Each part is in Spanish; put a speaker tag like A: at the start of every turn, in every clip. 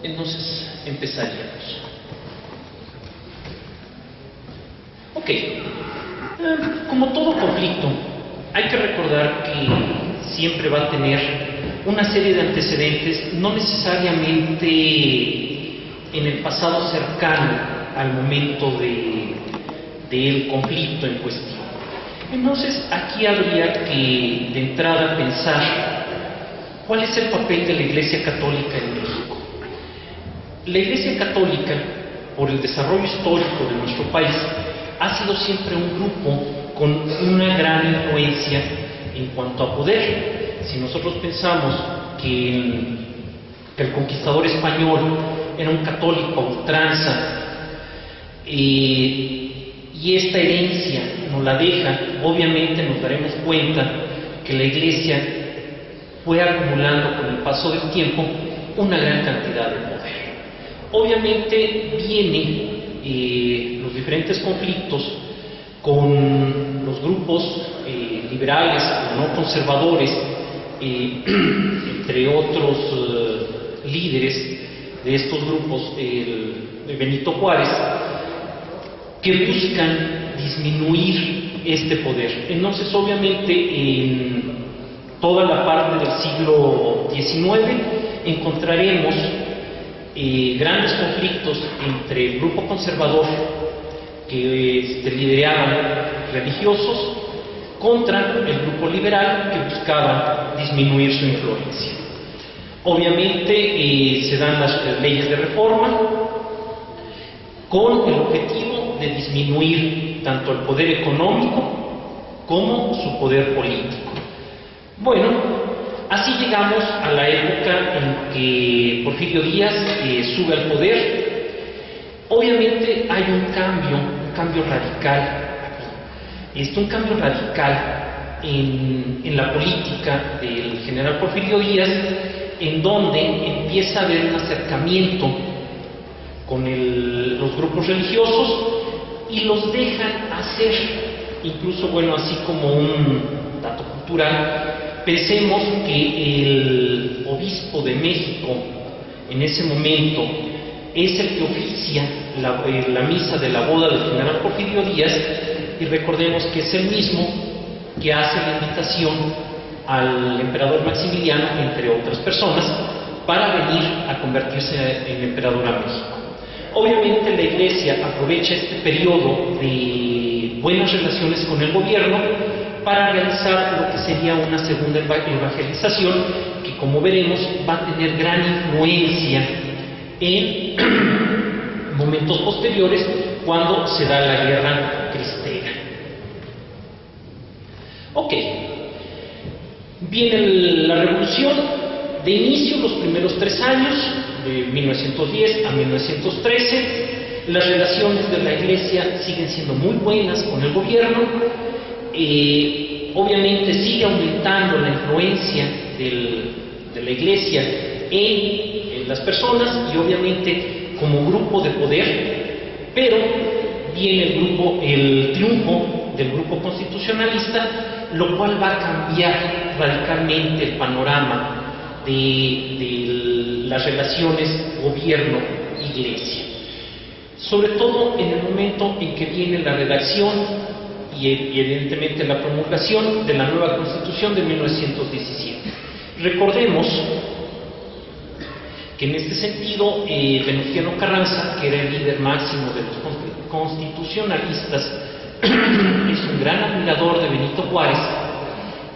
A: Entonces empezaríamos. Ok, como todo conflicto, hay que recordar que siempre va a tener una serie de antecedentes, no necesariamente en el pasado cercano al momento del conflicto en cuestión. Entonces, aquí habría que, de entrada, pensar cuál es el papel de la Iglesia Católica en México. La Iglesia Católica, por el desarrollo histórico de nuestro país, ha sido siempre un grupo con una gran influencia en cuanto a poder. Si nosotros pensamos que el conquistador español era un católico a ultranza, y esta herencia nos la deja, obviamente nos daremos cuenta que la Iglesia fue acumulando con el paso del tiempo una gran cantidad de poder. Obviamente vienen los diferentes conflictos con los grupos liberales o no conservadores, entre otros líderes de estos grupos, Benito Juárez, que buscan disminuir este poder. Entonces, obviamente, en toda la parte del siglo XIX encontraremos grandes conflictos entre el grupo conservador, que lideraban religiosos, contra el grupo liberal, que buscaba disminuir su influencia. Obviamente se dan las leyes de reforma con el objetivo de disminuir tanto el poder económico como su poder político. Bueno, así llegamos a la época en que Porfirio Díaz sube al poder. Obviamente hay un cambio radical, un cambio radical en la política del general Porfirio Díaz, en donde empieza a haber un acercamiento con los grupos religiosos y los dejan hacer, incluso, bueno, así como un dato cultural, pensemos que el obispo de México en ese momento es el que oficia la misa de la boda del general Porfirio Díaz, y recordemos que es el mismo que hace la invitación al emperador Maximiliano, entre otras personas, para venir a convertirse en emperador a México. Obviamente la Iglesia aprovecha este periodo de buenas relaciones con el gobierno para realizar lo que sería una segunda evangelización, que, como veremos, va a tener gran influencia en momentos posteriores, cuando se da la guerra cristera. Ok, viene la revolución. De inicio, los primeros 3 años, de 1910 a 1913, las relaciones de la Iglesia siguen siendo muy buenas con el gobierno. Obviamente sigue aumentando la influencia de la Iglesia en las personas, y obviamente como grupo de poder, pero viene el triunfo del grupo constitucionalista, lo cual va a cambiar radicalmente el panorama de las relaciones gobierno-iglesia, sobre todo en el momento en que viene la redacción y evidentemente la promulgación de la nueva Constitución de 1917. Recordemos que en este sentido Venustiano Carranza, que era el líder máximo de los constitucionalistas, es un gran admirador de Benito Juárez,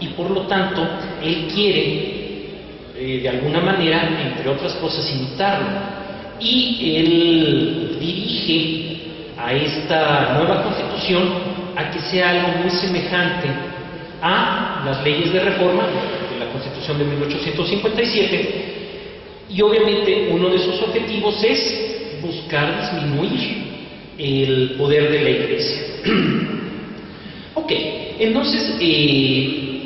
A: y por lo tanto él quiere de alguna manera, entre otras cosas, imitarlo, y él dirige a esta nueva Constitución a que sea algo muy semejante a las leyes de reforma de la Constitución de 1857. Y obviamente uno de sus objetivos es buscar disminuir el poder de la Iglesia. Ok, entonces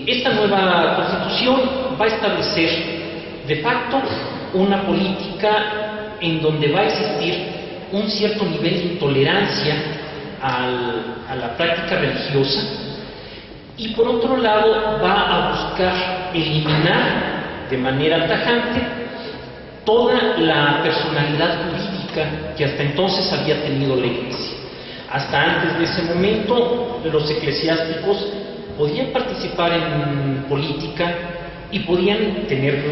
A: esta nueva Constitución va a establecer de facto una política en donde va a existir un cierto nivel de intolerancia a la práctica religiosa, y por otro lado va a buscar eliminar de manera tajante toda la personalidad jurídica que hasta entonces había tenido la Iglesia. Hasta antes de ese momento, los eclesiásticos podían participar en política y podían tener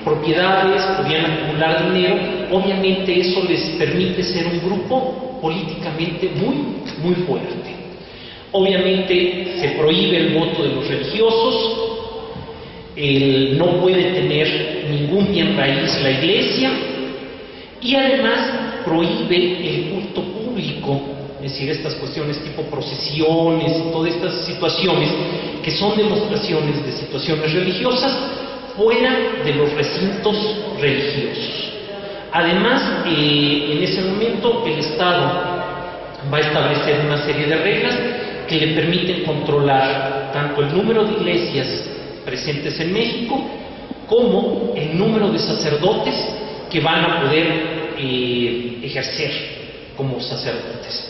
A: propiedades, podían acumular dinero. Obviamente eso les permite ser un grupo políticamente muy fuerte. Obviamente se prohíbe el voto de los religiosos, no puede tener ningún bien raíz la Iglesia, y además prohíbe el culto público, es decir, estas cuestiones tipo procesiones y todas estas situaciones que son demostraciones de situaciones religiosas fuera de los recintos religiosos. Además, en ese momento el Estado va a establecer una serie de reglas que le permiten controlar tanto el número de iglesias presentes en México como el número de sacerdotes que van a poder ejercer como sacerdotes.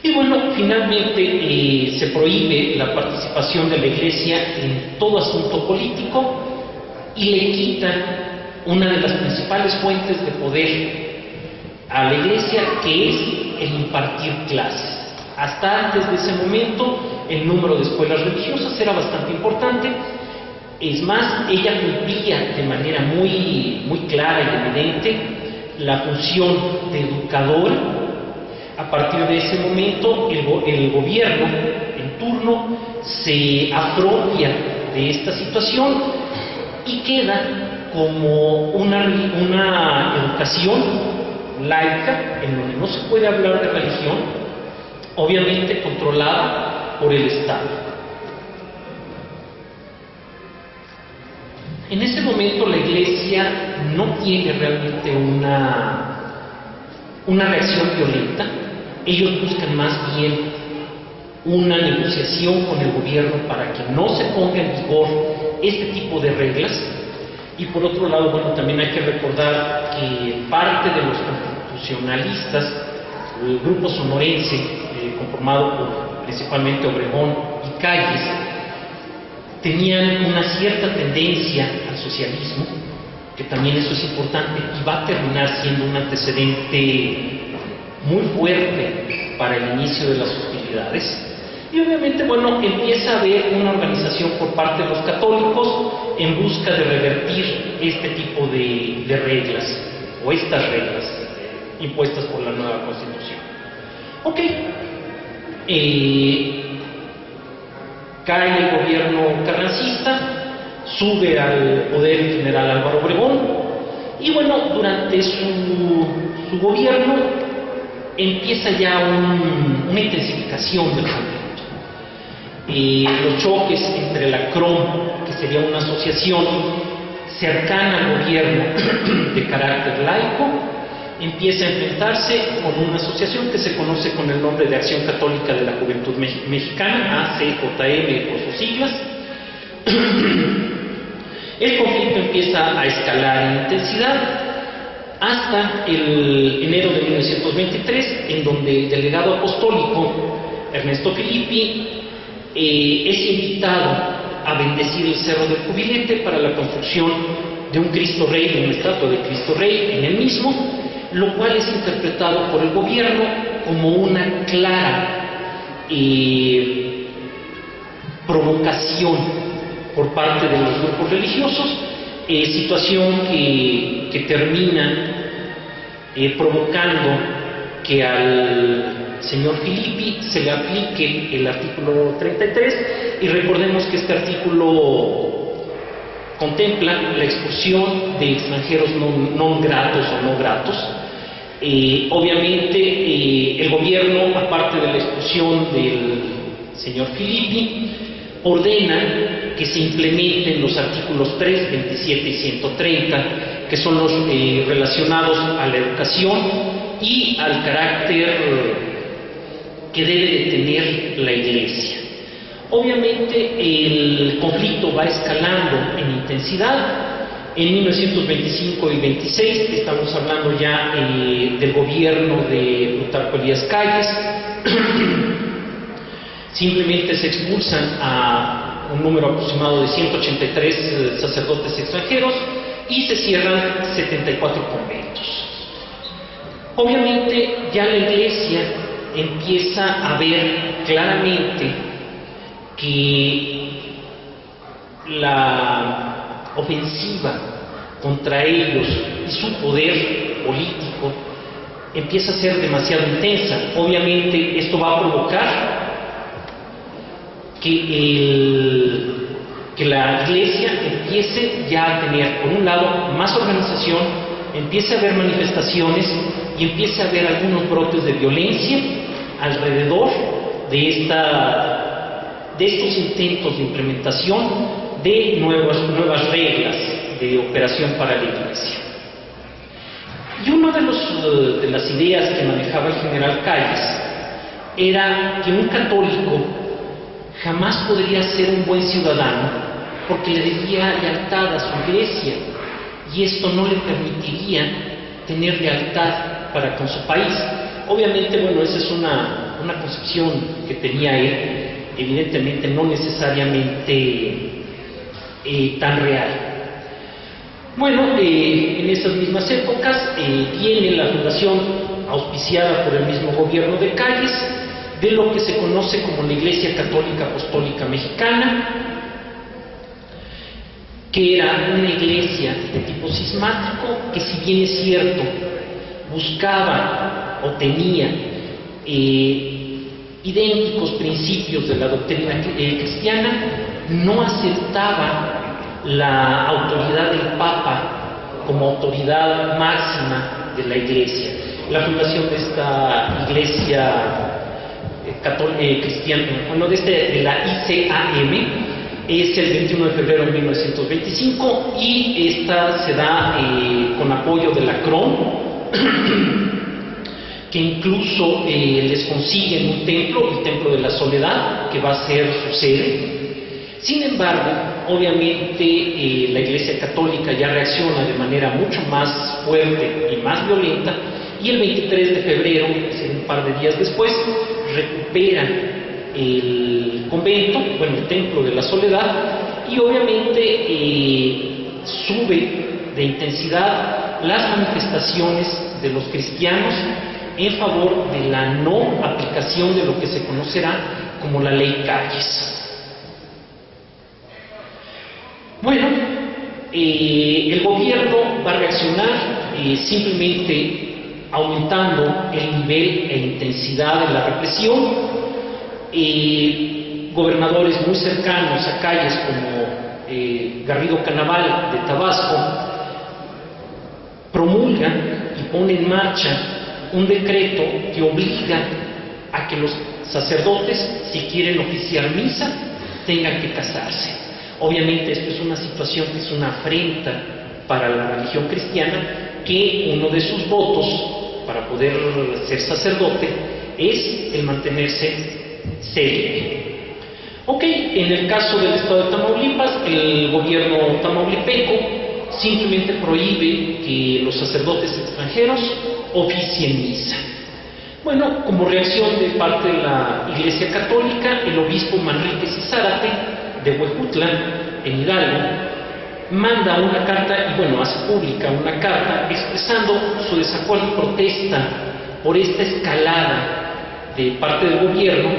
A: Y bueno, finalmente se prohíbe la participación de la Iglesia en todo asunto político y le quitan una de las principales fuentes de poder a la Iglesia, que es el impartir clases. Hasta antes de ese momento, el número de escuelas religiosas era bastante importante. Es más, ella cumplía de manera muy clara y evidente la función de educadora. A partir de ese momento, el gobierno en turno se apropia de esta situación y queda como una educación laica, en donde no se puede hablar de religión, obviamente controlada por el Estado. En ese momento la Iglesia no tiene realmente una reacción violenta. Ellos buscan más bien una negociación con el gobierno para que no se ponga en vigor este tipo de reglas. Y por otro lado, bueno, también hay que recordar que parte de los constitucionalistas, el grupo sonorense, conformado por principalmente Obregón y Calles, tenían una cierta tendencia al socialismo, que también eso es importante y va a terminar siendo un antecedente muy fuerte para el inicio de las hostilidades. Y obviamente, bueno, empieza a haber una organización por parte de los católicos en busca de revertir este tipo de reglas, o estas reglas impuestas por la nueva Constitución. Ok, cae el gobierno carrancista, sube al poder el general Álvaro Obregón, y bueno, durante su gobierno empieza ya una intensificación del conflicto. Los choques entre la CROM, que sería una asociación cercana al gobierno de carácter laico, empieza a enfrentarse con una asociación que se conoce con el nombre de Acción Católica de la Juventud Mexicana, ACJM por sus siglas. El conflicto empieza a escalar en intensidad hasta el enero de 1923, en donde el delegado apostólico Ernesto Filippi es invitado a bendecir el Cerro del Cubilete para la construcción de un Cristo Rey, de una estatua de Cristo Rey en el mismo, lo cual es interpretado por el gobierno como una clara provocación por parte de los grupos religiosos, situación que termina provocando que al señor Filippi se le aplique el artículo 33, y recordemos que este artículo contempla la expulsión de extranjeros no gratos o no gratos. Obviamente el gobierno, aparte de la expulsión del señor Filippi, ordena que se implementen los artículos 3, 27 y 130, que son los relacionados a la educación y al carácter que debe de tener la Iglesia. Obviamente el conflicto va escalando en intensidad. En 1925 y 26 estamos hablando ya del gobierno de Plutarco Elías Calles. Simplemente se expulsan a un número aproximado de 183 sacerdotes extranjeros y se cierran 74 conventos. Obviamente ya la Iglesia empieza a ver claramente que la ofensiva contra ellos y su poder político empieza a ser demasiado intensa. Obviamente esto va a provocar que la Iglesia empiece ya a tener, por un lado, más organización, empiece a haber manifestaciones y empiece a haber algunos brotes de violencia alrededor de estos intentos de implementación de nuevas reglas de operación para la Iglesia. Y una de las ideas que manejaba el general Calles era que un católico jamás podría ser un buen ciudadano porque le debía lealtad a su Iglesia, y esto no le permitiría tener lealtad para con su país. Obviamente, bueno, esa es una concepción que tenía él, evidentemente no necesariamente tan real. Bueno, en esas mismas épocas viene la fundación, auspiciada por el mismo gobierno de Calles, de lo que se conoce como la Iglesia Católica Apostólica Mexicana, que era una iglesia de tipo cismático que, si bien es cierto, buscaba o tenía idénticos principios de la doctrina cristiana, no aceptaba la autoridad del Papa como autoridad máxima de la Iglesia. La fundación de esta iglesia cristiana, bueno, de la ICAM, es el 21 de febrero de 1925, y esta se da con apoyo de la CRON, que incluso les consiguen un templo, el Templo de la Soledad, que va a ser su sede. Sin embargo, obviamente la Iglesia Católica ya reacciona de manera mucho más fuerte y más violenta, y el 23 de febrero, un par de días después, recuperan el convento, bueno, el Templo de la Soledad, y obviamente sube de intensidad las manifestaciones de los cristianos en favor de la no aplicación de lo que se conocerá como la Ley Calles. Bueno, el gobierno va a reaccionar simplemente aumentando el nivel e intensidad de la represión. Gobernadores muy cercanos a Calles, como Garrido Canaval de Tabasco, promulgan y ponen en marcha un decreto que obliga a que los sacerdotes, si quieren oficiar misa, tengan que casarse. Obviamente esto es una situación que es una afrenta para la religión cristiana, que uno de sus votos para poder ser sacerdote es el mantenerse célibe. Ok, en el caso del estado de Tamaulipas, el gobierno tamaulipeco simplemente prohíbe que los sacerdotes extranjeros oficien misa. Bueno, como reacción de parte de la Iglesia Católica, el obispo Manríquez y Zárate de Huejutla, en Hidalgo, manda una carta, y bueno, hace pública una carta expresando su desacuerdo y protesta por esta escalada de parte del gobierno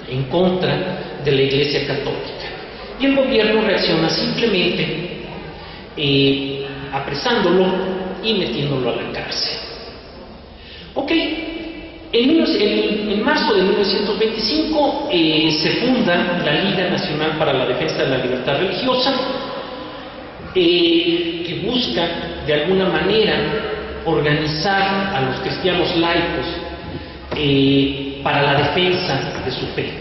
A: en contra de la Iglesia Católica. Y el gobierno reacciona simplemente apresándolo y metiéndolo a la cárcel. Ok, en marzo de 1925 se funda la Liga Nacional para la Defensa de la Libertad Religiosa, que busca de alguna manera organizar a los cristianos laicos para la defensa de su fe.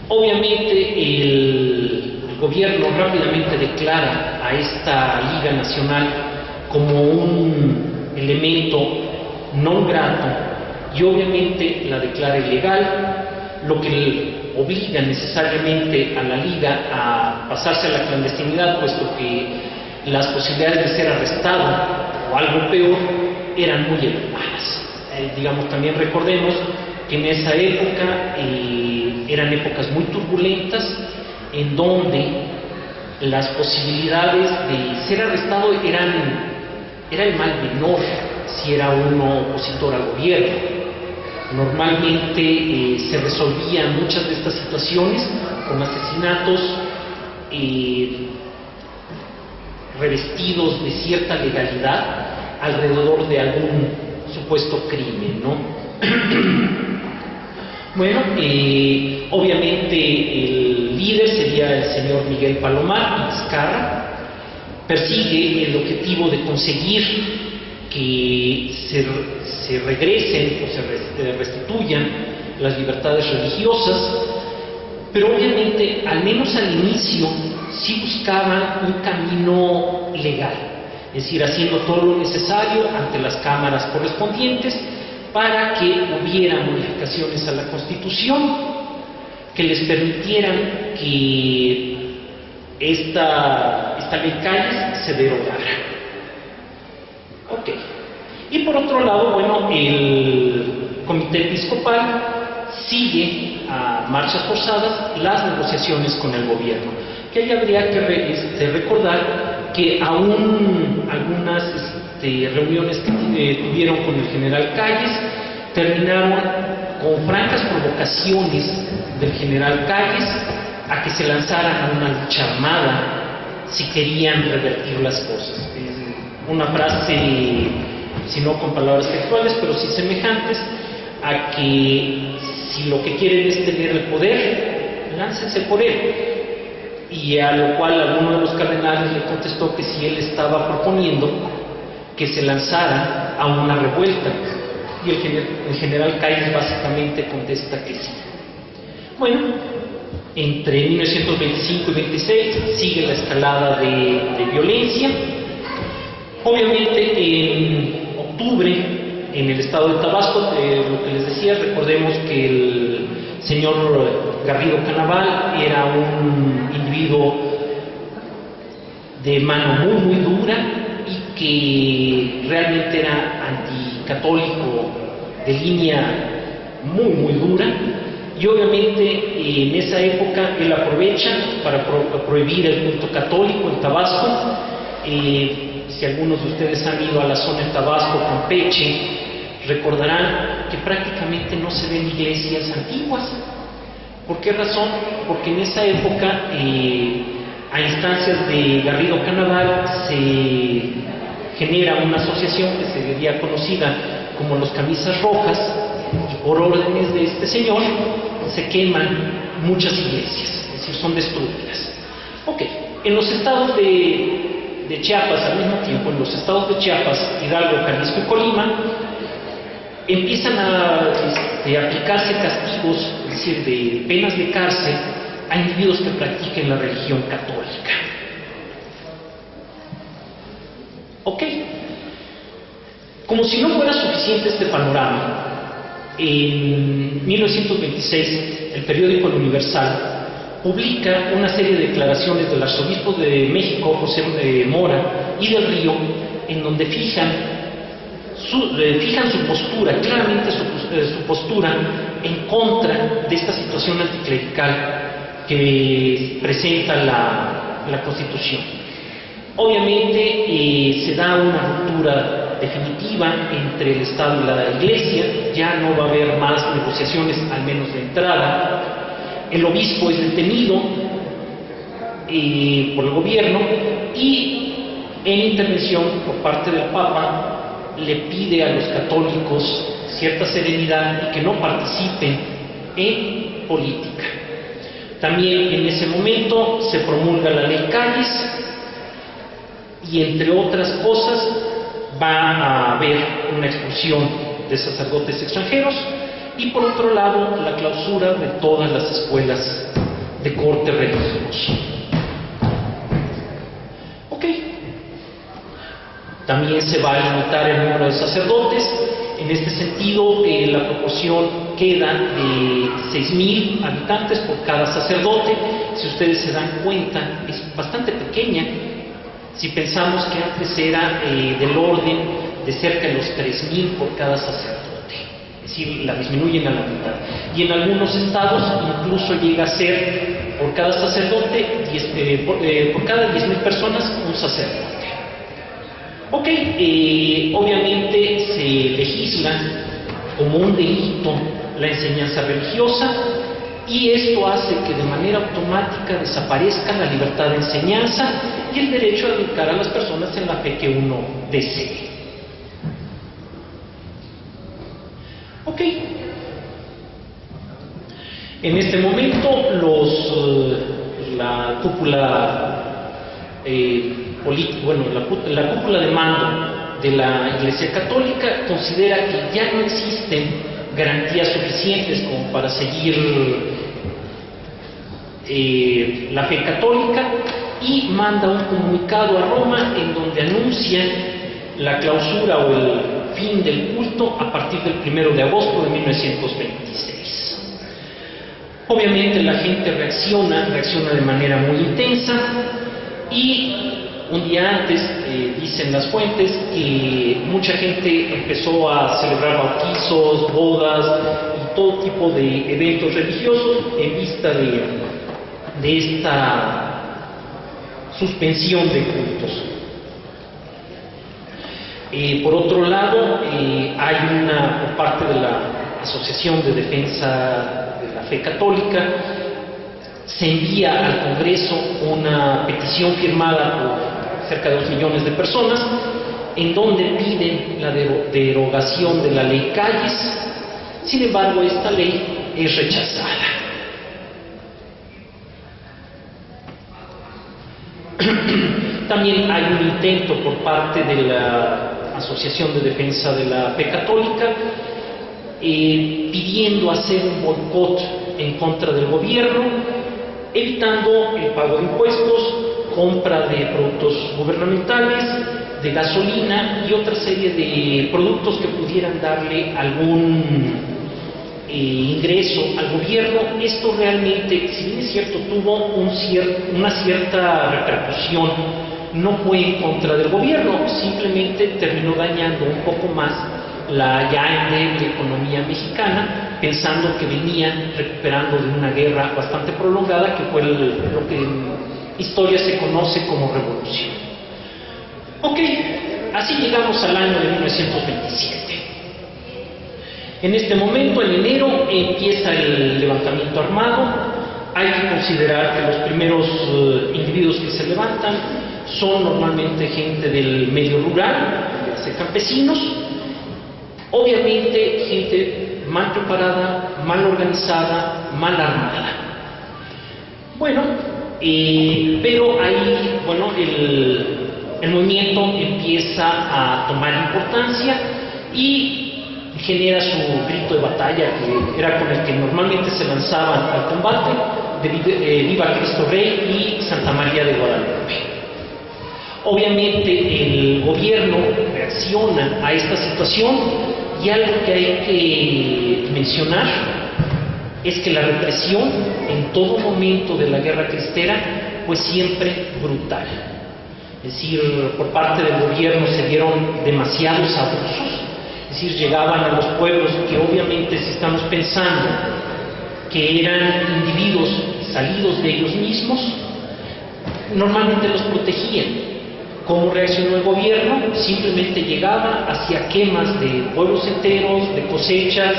A: Obviamente el gobierno rápidamente declara a esta Liga Nacional como un elemento non grato, y obviamente la declara ilegal, lo que obliga necesariamente a la Liga a pasarse a la clandestinidad, puesto que las posibilidades de ser arrestado o algo peor eran muy elevadas. Digamos, también recordemos que en esa época eran épocas muy turbulentas, en donde las posibilidades de ser arrestado era el mal menor si era uno opositor al gobierno. Normalmente se resolvían muchas de estas situaciones con asesinatos revestidos de cierta legalidad alrededor de algún supuesto crimen, ¿no? Bueno, obviamente el líder sería el señor Miguel Palomar Vizcarra. Persigue el objetivo de conseguir que se regresen o se restituyan las libertades religiosas, pero obviamente, al menos al inicio, sí buscaban un camino legal, es decir, haciendo todo lo necesario ante las cámaras correspondientes para que hubiera modificaciones a la Constitución que les permitieran que esta ley Calles se derogara. Ok. Y por otro lado, bueno, el Comité Episcopal sigue a marchas forzadas las negociaciones con el gobierno, que ahí habría que recordar que aún algunas reuniones que tuvieron con el general Calles terminaron con francas provocaciones del general Calles a que se lanzaran a una lucha armada si querían revertir las cosas. Una frase, si no con palabras textuales, pero sí semejantes, a que si lo que quieren es tener el poder, láncense por él. Y a lo cual alguno de los cardenales le contestó que si él estaba proponiendo que se lanzara a una revuelta. Y el general Calles básicamente contesta que sí. Bueno, entre 1925 y 26 sigue la escalada de violencia. Obviamente en octubre, en el estado de Tabasco, lo que les decía, recordemos que el señor Garrido Canaval era un individuo de mano muy dura y que realmente era anticatólico de línea muy dura, y obviamente en esa época él aprovecha para prohibir el culto católico en Tabasco. Si algunos de ustedes han ido a la zona de Tabasco, Campeche, recordarán que prácticamente no se ven iglesias antiguas. ¿Por qué razón? Porque en esa época, a instancias de Garrido Canaval, se genera una asociación que sería conocida como los Camisas Rojas, y por órdenes de este señor se queman muchas iglesias, es decir, son destruidas. Ok, en los estados de Chiapas, al mismo tiempo, en los estados de Chiapas, Hidalgo, Jalisco y Colima, empiezan a aplicarse castigos, es decir, de penas de cárcel a individuos que practiquen la religión católica. Ok. Como si no fuera suficiente este panorama, en 1926 el periódico El Universal publica una serie de declaraciones del arzobispo de México, José Mora, y del Río, en donde fijan su postura, claramente su postura en contra de esta situación anticlerical que presenta la Constitución. Obviamente se da una ruptura definitiva entre el Estado y la Iglesia, ya no va a haber más negociaciones, al menos de entrada. El obispo es detenido por el gobierno y en intervención por parte del Papa le pide a los católicos cierta serenidad y que no participen en política. También en ese momento se promulga la ley Calles y, entre otras cosas, va a haber una expulsión de sacerdotes extranjeros y, por otro lado, la clausura de todas las escuelas de corte religioso. Ok. También se va a limitar el número de sacerdotes. En este sentido, la proporción queda de 6,000 habitantes por cada sacerdote. Si ustedes se dan cuenta, es bastante pequeña. Si pensamos que antes era del orden de cerca de los 3,000 por cada sacerdote, es decir, la disminuyen a la mitad. Y en algunos estados incluso llega a ser por cada sacerdote, por cada 10.000 personas, un sacerdote. Ok, obviamente se legisla como un delito la enseñanza religiosa, y esto hace que de manera automática desaparezca la libertad de enseñanza y el derecho a educar a las personas en la fe que uno desee. Ok. En este momento la cúpula la cúpula de mando de la Iglesia Católica considera que ya no existen garantías suficientes como para seguir la fe católica, y manda un comunicado a Roma en donde anuncia la clausura o el fin del culto a partir del 1 de agosto de 1926. Obviamente la gente reacciona de manera muy intensa, y un día antes, dicen las fuentes, que mucha gente empezó a celebrar bautizos, bodas y todo tipo de eventos religiosos en vista de esta suspensión de cultos. Por otro lado, hay por parte de la Asociación de Defensa de la Fe Católica, se envía al Congreso una petición firmada por cerca de 2 millones de personas, en donde piden la derogación de la ley Calles. Sin embargo, esta ley es rechazada. También hay un intento por parte de la Asociación de Defensa de la Fe Católica pidiendo hacer un boicot en contra del gobierno, evitando el pago de impuestos, compra de productos gubernamentales, de gasolina y otra serie de productos que pudieran darle algún ingreso al gobierno. Esto realmente, si bien es cierto, tuvo una cierta repercusión. No fue en contra del gobierno, simplemente terminó dañando un poco más la ya endeble economía mexicana, pensando que venían recuperando de una guerra bastante prolongada, que fue lo que en historia se conoce como revolución. Ok, así llegamos al año de 1927. En este momento, en enero, empieza el levantamiento armado. Hay que considerar que los primeros individuos que se levantan son normalmente gente del medio rural, campesinos, obviamente gente mal preparada, mal organizada, mal armada. Bueno, pero ahí, el movimiento empieza a tomar importancia y genera su grito de batalla, que era con el que normalmente se lanzaban al combate, de Viva Cristo Rey y Santa María de Guadalupe. Obviamente el gobierno reacciona a esta situación, y algo que hay que mencionar es que la represión en todo momento de la guerra cristera fue siempre brutal. Es decir, por parte del gobierno se dieron demasiados abusos. Es decir, llegaban a los pueblos que obviamente, si estamos pensando que eran individuos salidos de ellos mismos, normalmente los protegían. ¿Cómo reaccionó el gobierno? Simplemente llegaba, hacía quemas de pueblos enteros, de cosechas,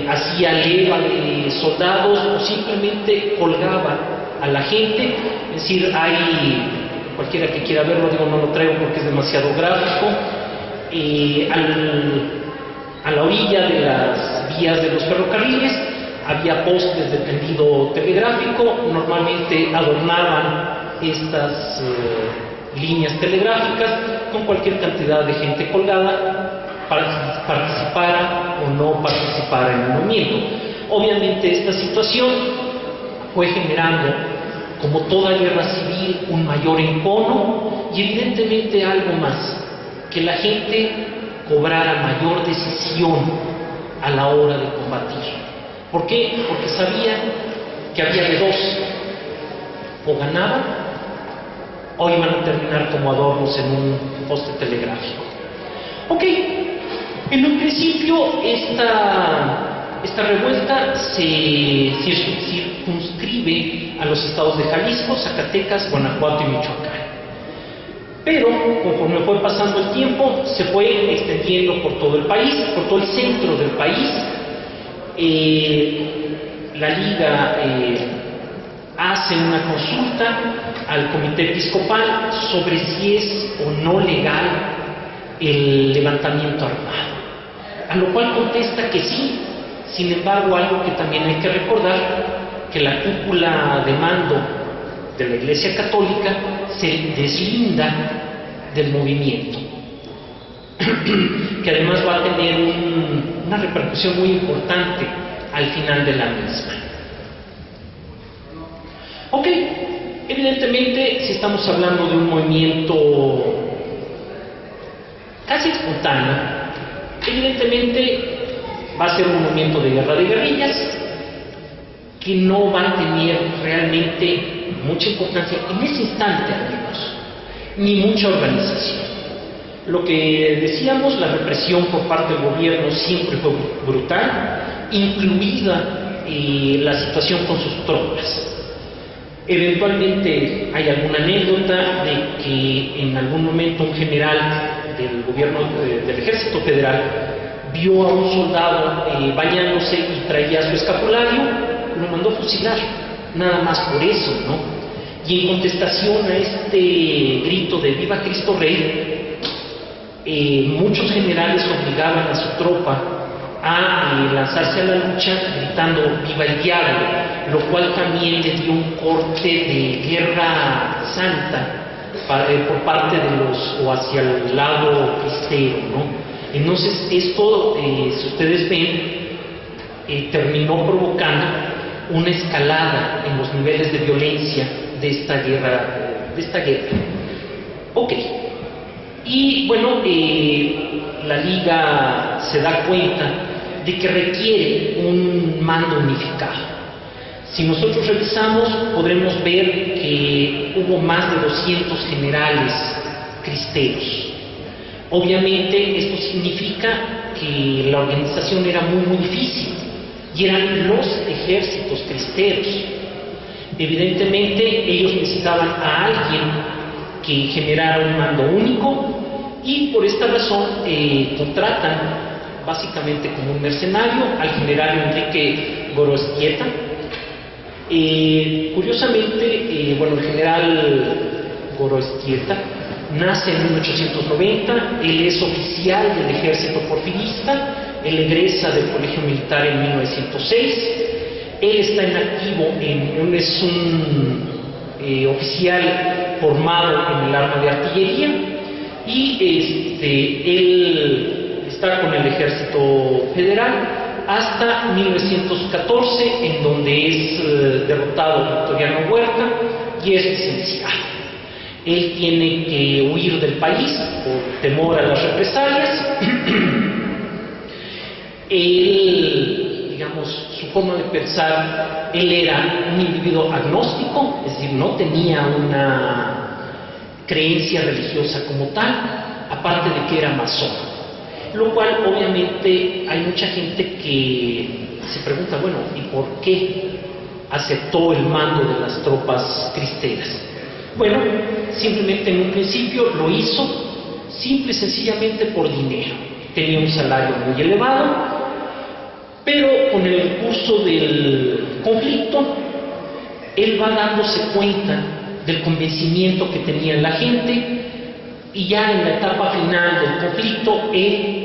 A: hacía leva de soldados, o simplemente colgaba a la gente. Es decir, hay, cualquiera que quiera verlo, no lo traigo porque es demasiado gráfico, a la orilla de las vías de los ferrocarriles había postes de tendido telegráfico. Normalmente adornaban estas líneas telegráficas con cualquier cantidad de gente colgada, participara o no participara en el movimiento. Obviamente esta situación fue generando, como toda guerra civil, un mayor encono, y evidentemente algo más, que la gente cobrara mayor decisión a la hora de combatir. ¿Por qué? Porque sabían que había de dos: o ganaban o iban a terminar como adornos en un poste telegráfico. Ok, en un principio esta Esta revuelta se circunscribe a los estados de Jalisco, Zacatecas, Guanajuato y Michoacán. Pero conforme fue pasando el tiempo, se fue extendiendo por todo el país, por todo el centro del país. La Liga hace una consulta al Comité Episcopal sobre si es o no legal el levantamiento armado, a lo cual contesta que sí. Sin embargo, algo que también hay que recordar, que la cúpula de mando de la Iglesia Católica se deslinda del movimiento, que además va a tener una repercusión muy importante al final de la misma. Ok, evidentemente, si estamos hablando de un movimiento casi espontáneo, evidentemente va a ser un movimiento de guerra de guerrillas que no va a tener realmente mucha importancia en ese instante, amigos, ni mucha organización. Lo que decíamos, la represión por parte del gobierno siempre fue brutal, incluida la situación con sus tropas. Eventualmente hay alguna anécdota de que en algún momento un general del gobierno del Ejército Federal vio a un soldado bañándose y traía su escapulario, lo mandó fusilar, nada más por eso, ¿no? Y en contestación a este grito de ¡Viva Cristo Rey!, muchos generales obligaban a su tropa a lanzarse a la lucha gritando ¡Viva el diablo!, lo cual también le dio un corte de guerra santa por parte de los, o hacia el lado cristero, ¿no? Entonces esto, si ustedes ven, terminó provocando una escalada en los niveles de violencia de esta guerra. Ok. Y bueno, la Liga se da cuenta de que requiere un mando unificado. Si nosotros revisamos, podremos ver que hubo más de 200 generales cristeros. Obviamente esto significa que la organización era muy difícil y eran los ejércitos cristeros. Evidentemente ellos necesitaban a alguien que generara un mando único y por esta razón contratan básicamente como un mercenario al general Enrique Gorostieta. Curiosamente, bueno, el general Gorostieta nace en 1890, él es oficial del ejército porfirista, él egresa del colegio militar en 1906, él está en activo, es un oficial formado en el arma de artillería y él está con el ejército federal hasta 1914, en donde es derrotado Victoriano Huerta y es licenciado. Él tiene que huir del país por temor a las represalias. Él, digamos, su forma de pensar, él era un individuo agnóstico, es decir, no tenía una creencia religiosa como tal, aparte de que era masón. Lo cual, obviamente, hay mucha gente que se pregunta, bueno, ¿y por qué aceptó el mando de las tropas cristeras? Bueno, simplemente en un principio lo hizo simple y sencillamente por dinero. Tenía un salario muy elevado, pero con el curso del conflicto, él va dándose cuenta del convencimiento que tenía la gente y ya en la etapa final del conflicto, él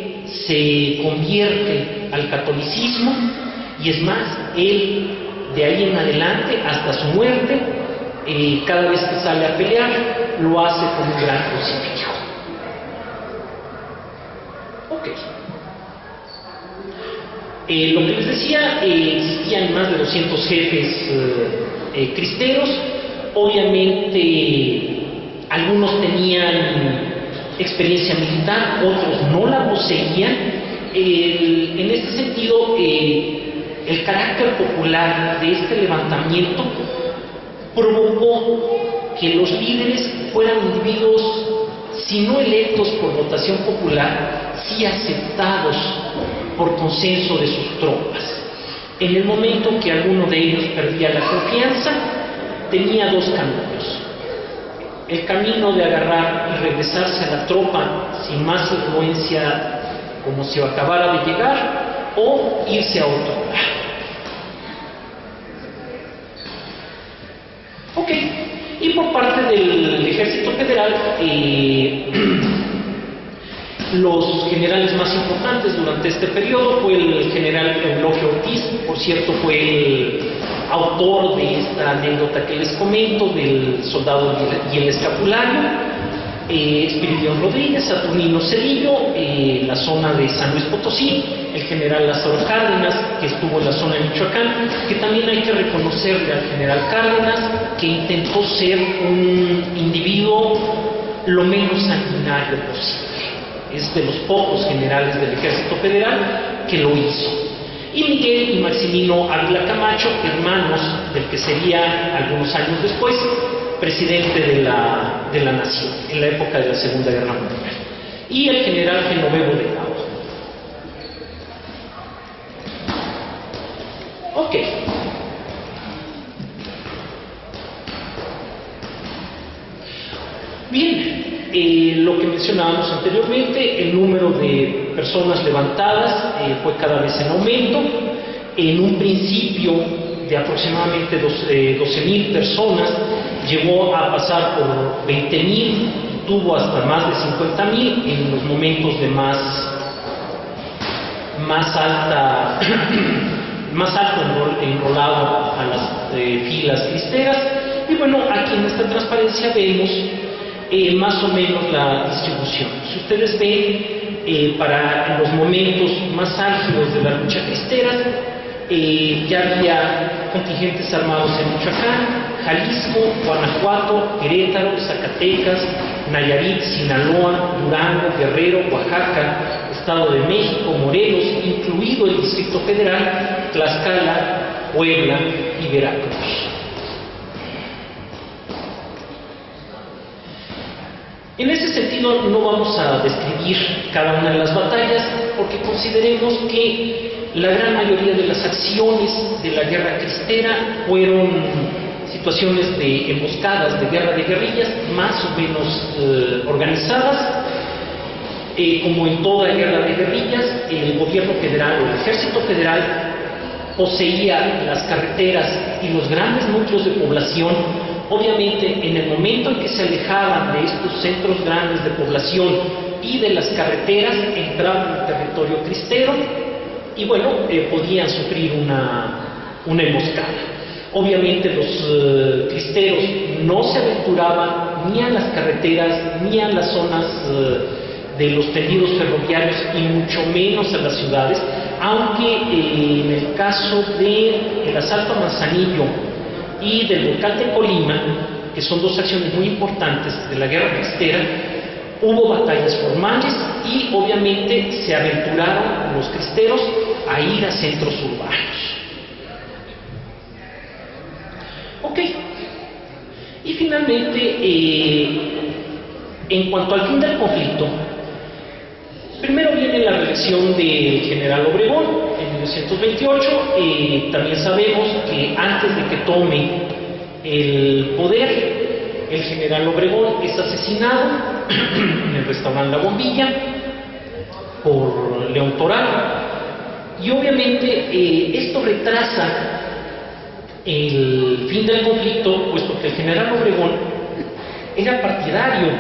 A: se convierte al catolicismo y es más, él de ahí en adelante hasta su muerte, cada vez que sale a pelear, lo hace con un gran crucifijo. Ok. Lo que les decía, existían más de 200 jefes cristeros. Obviamente, algunos tenían experiencia militar, otros no la poseían. En este sentido, el carácter popular de este levantamiento provocó que los líderes fueran individuos, si no electos por votación popular, sí aceptados por consenso de sus tropas. En el momento que alguno de ellos perdía la confianza, tenía dos caminos: el camino de agarrar y regresarse a la tropa sin más influencia, como si acabara de llegar, o irse a otro lugar. Ok, y por parte del Ejército Federal, los generales más importantes durante este periodo fue el general Eulogio Ortiz. Por cierto, fue el autor de esta anécdota que les comento del soldado y el escapulario. Espiridión Rodríguez, Saturnino Cedillo, la zona de San Luis Potosí, el general Lázaro Cárdenas, que estuvo en la zona de Michoacán, que también hay que reconocerle al general Cárdenas, que intentó ser un individuo lo menos sanguinario posible. Es de los pocos generales del Ejército Federal que lo hizo. Y Miguel y Maximino Ávila Camacho, hermanos del que sería, algunos años después, presidente de la nación, en la época de la Segunda Guerra Mundial. Y el general Genovevo Delgado. Ok. Bien, lo que mencionábamos anteriormente, el número de personas levantadas fue cada vez en aumento. En un principio de aproximadamente 12.000 personas, llegó a pasar por 20.000, tuvo hasta más de 50.000 en los momentos de más alto enrolado a las filas cristeras. Y bueno, aquí en esta transparencia vemos más o menos la distribución. Si ustedes ven, para los momentos más álgidos de la lucha cristera, ya había contingentes armados en Michoacán, Jalisco, Guanajuato, Querétaro, Zacatecas, Nayarit, Sinaloa, Durango, Guerrero, Oaxaca, Estado de México, Morelos, incluido el Distrito Federal, Tlaxcala, Puebla y Veracruz. En ese sentido no vamos a describir cada una de las batallas, porque consideremos que la gran mayoría de las acciones de la guerra cristera fueron situaciones de emboscadas, de guerra de guerrillas, más o menos organizadas. Como en toda guerra de guerrillas, el gobierno federal o el ejército federal poseía las carreteras y los grandes núcleos de población. Obviamente, en el momento en que se alejaban de estos centros grandes de población y de las carreteras, entraban al territorio cristero y bueno, podían sufrir una emboscada. Obviamente los cristeros no se aventuraban ni a las carreteras ni a las zonas de los tendidos ferroviarios y mucho menos a las ciudades, aunque en el caso del asalto a Manzanillo y del volcán de Colima, que son dos acciones muy importantes de la guerra cristera, hubo batallas formales y obviamente se aventuraron los cristeros a ir a centros urbanos. Ok, y finalmente, en cuanto al fin del conflicto, primero viene la reelección del general Obregón en 1928. También sabemos que antes de que tome el poder, el general Obregón es asesinado en el restaurante La Bombilla por León Toral, y obviamente esto retrasa el fin del conflicto, puesto que el general Obregón era partidario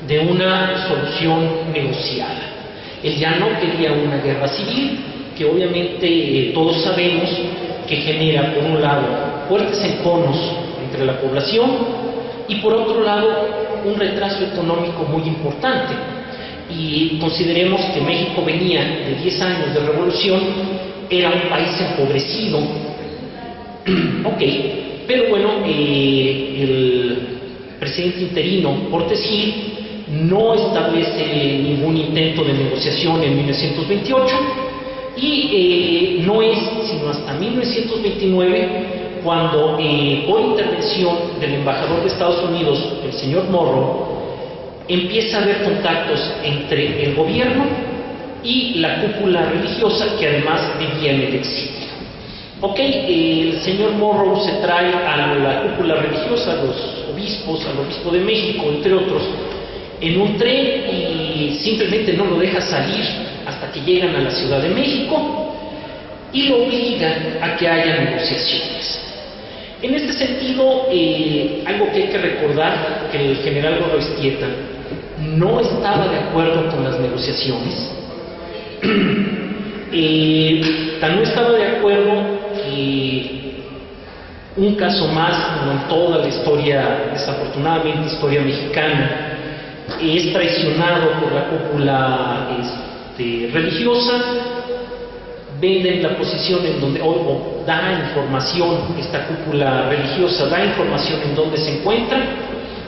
A: de una solución negociada. Él ya no quería una guerra civil, que obviamente todos sabemos que genera, por un lado, fuertes enconos entre la población y por otro lado, un retraso económico muy importante. Y consideremos que México venía de 10 años de revolución, era un país empobrecido. Ok, pero bueno, el presidente interino Portes Gil no establece ningún intento de negociación en 1928 y no es sino hasta 1929 cuando por intervención del embajador de Estados Unidos, el señor Morrow, empieza a haber contactos entre el gobierno y la cúpula religiosa, que además vivía en el exilio. Ok, el señor Morrow se trae a la cúpula religiosa, a los obispos, al obispo de México, entre otros, en un tren y simplemente no lo deja salir hasta que llegan a la Ciudad de México y lo obliga a que haya negociaciones. En este sentido, algo que hay que recordar, que el general Gorostieta no estaba de acuerdo con las negociaciones. Tan no estaba de acuerdo que un caso más, como en toda la historia, desafortunadamente historia mexicana, es traicionado por la cúpula religiosa, venden la posición en donde, o da información, esta cúpula religiosa da información en donde se encuentra.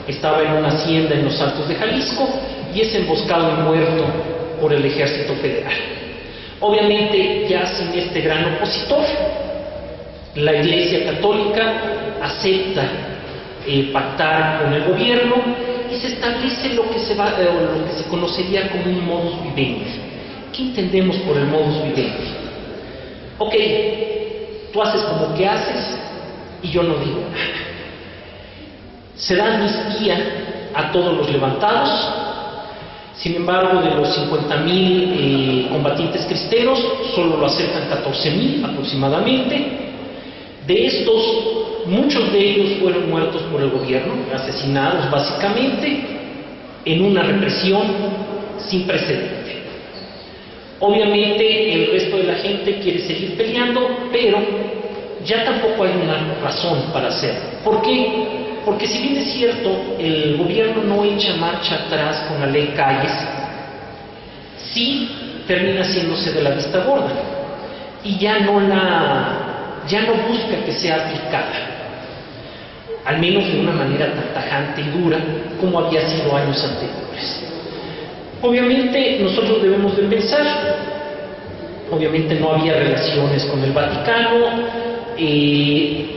A: Estaba en una hacienda en los Altos de Jalisco y es emboscado y muerto por el Ejército Federal. Obviamente, ya sin este gran opositor, la Iglesia Católica acepta pactar con el gobierno y se establece lo que se conocería como un modus vivendi. ¿Qué entendemos por el modus vivendi? Ok, tú haces como que haces y yo no digo nada. Se da amnistía a todos los levantados. Sin embargo, de los 50,000 combatientes cristeros, solo lo aceptan 14,000 aproximadamente. De estos, muchos de ellos fueron muertos por el gobierno, asesinados básicamente, en una represión sin precedente. Obviamente, el resto de la gente quiere seguir peleando, pero ya tampoco hay una razón para hacerlo. ¿Por qué? Porque si bien es cierto, el gobierno no echa marcha atrás con la ley Calles, sí termina haciéndose de la vista gorda y ya no busca que sea aplicada, al menos de una manera tan tajante y dura como había sido años anteriores. Obviamente nosotros debemos de pensar, obviamente no había relaciones con el Vaticano,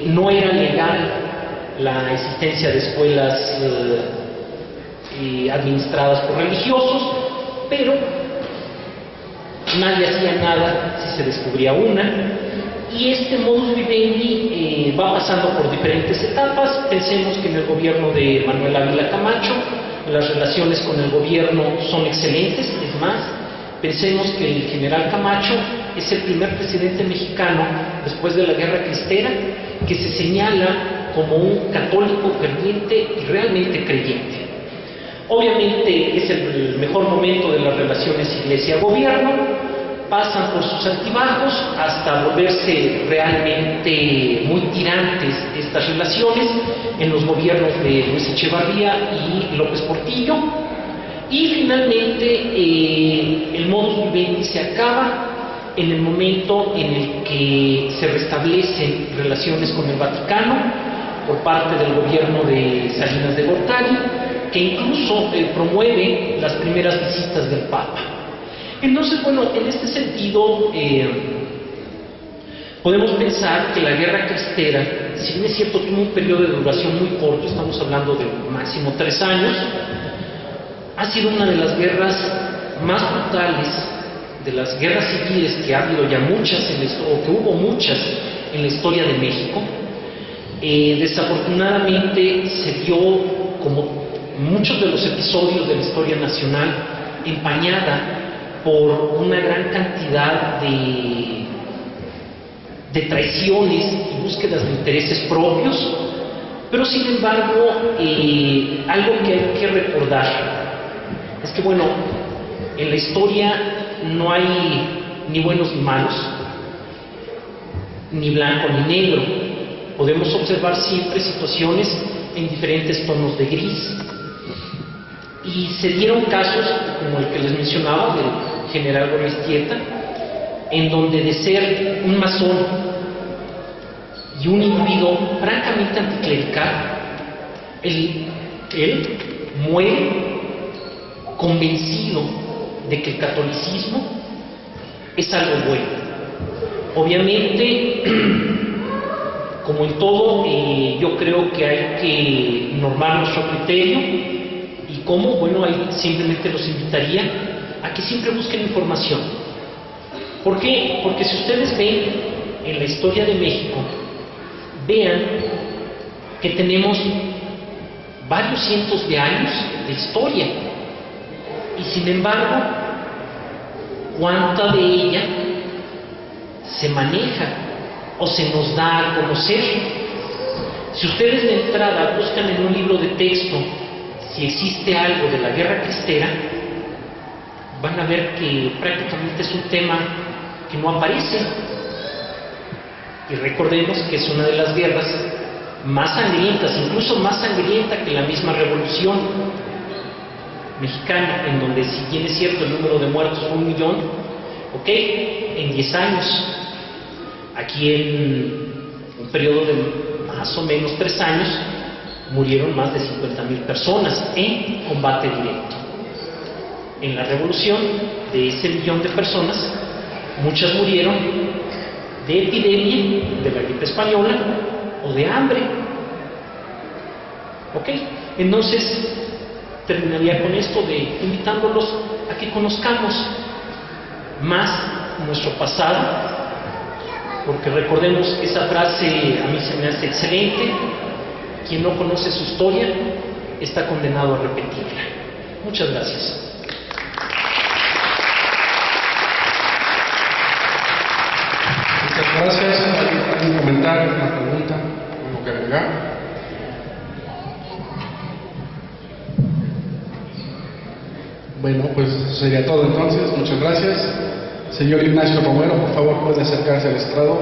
A: no era legal la existencia de escuelas administradas por religiosos, pero nadie hacía nada si se descubría una, y este modus vivendi va pasando por diferentes etapas. Pensemos que en el gobierno de Manuel Ávila Camacho las relaciones con el gobierno son excelentes. Es más, pensemos que el general Camacho es el primer presidente mexicano después de la Guerra Cristera que se señala como un católico ferviente y realmente creyente. Obviamente es el mejor momento de las relaciones iglesia-gobierno, pasan por sus altibajos hasta volverse realmente muy tirantes estas relaciones en los gobiernos de Luis Echevarría y López Portillo, y finalmente el modus vivendi se acaba en el momento en el que se restablecen relaciones con el Vaticano por parte del gobierno de Salinas de Gortari, que incluso promueve las primeras visitas del Papa. Entonces, bueno, en este sentido, podemos pensar que la guerra cristera, si bien es cierto, tuvo un periodo de duración muy corto, estamos hablando de máximo 3 años, ha sido una de las guerras más brutales, de las guerras civiles que ha habido ya muchas, o que hubo muchas en la historia de México. Desafortunadamente se dio, como muchos de los episodios de la historia nacional, empañada por una gran cantidad de traiciones y búsquedas de intereses propios, pero sin embargo, algo que hay que recordar es que, bueno, en la historia no hay ni buenos ni malos, ni blanco ni negro. Podemos observar siempre situaciones en diferentes tonos de gris. Y se dieron casos, como el que les mencionaba, del general Gorostieta, en donde de ser un masón y un individuo francamente anticlerical, él muere convencido de que el catolicismo es algo bueno. Obviamente, como en todo, yo creo que hay que normar nuestro criterio, y como, bueno, ahí simplemente los invitaría a que siempre busquen información. ¿Por qué? Porque si ustedes ven en la historia de México, vean que tenemos varios cientos de años de historia, y sin embargo, ¿cuánta de ella se maneja o se nos da a conocer? Si ustedes de entrada buscan en un libro de texto si existe algo de la Guerra Cristera, van a ver que prácticamente es un tema que no aparece. Y recordemos que es una de las guerras más sangrientas, incluso más sangrienta que la misma Revolución Mexicana, en donde, si bien es cierto el número de muertos fue 1 millón, ok, en 10 años, aquí en un periodo de más o menos 3 años, murieron más de 50,000 personas en combate directo. En la Revolución, de ese 1 millón de personas, muchas murieron de epidemia, de la gripe española o de hambre. ¿Ok? Entonces, terminaría con esto de invitándolos a que conozcamos más nuestro pasado, porque recordemos que esa frase a mí se me hace excelente: quien no conoce su historia está condenado a repetirla. Muchas gracias.
B: Muchas gracias. ¿Algún comentario, una pregunta, algo que agregar? Bueno, pues sería todo entonces. Muchas gracias. Señor Ignacio Romero, por favor, puede acercarse al estrado.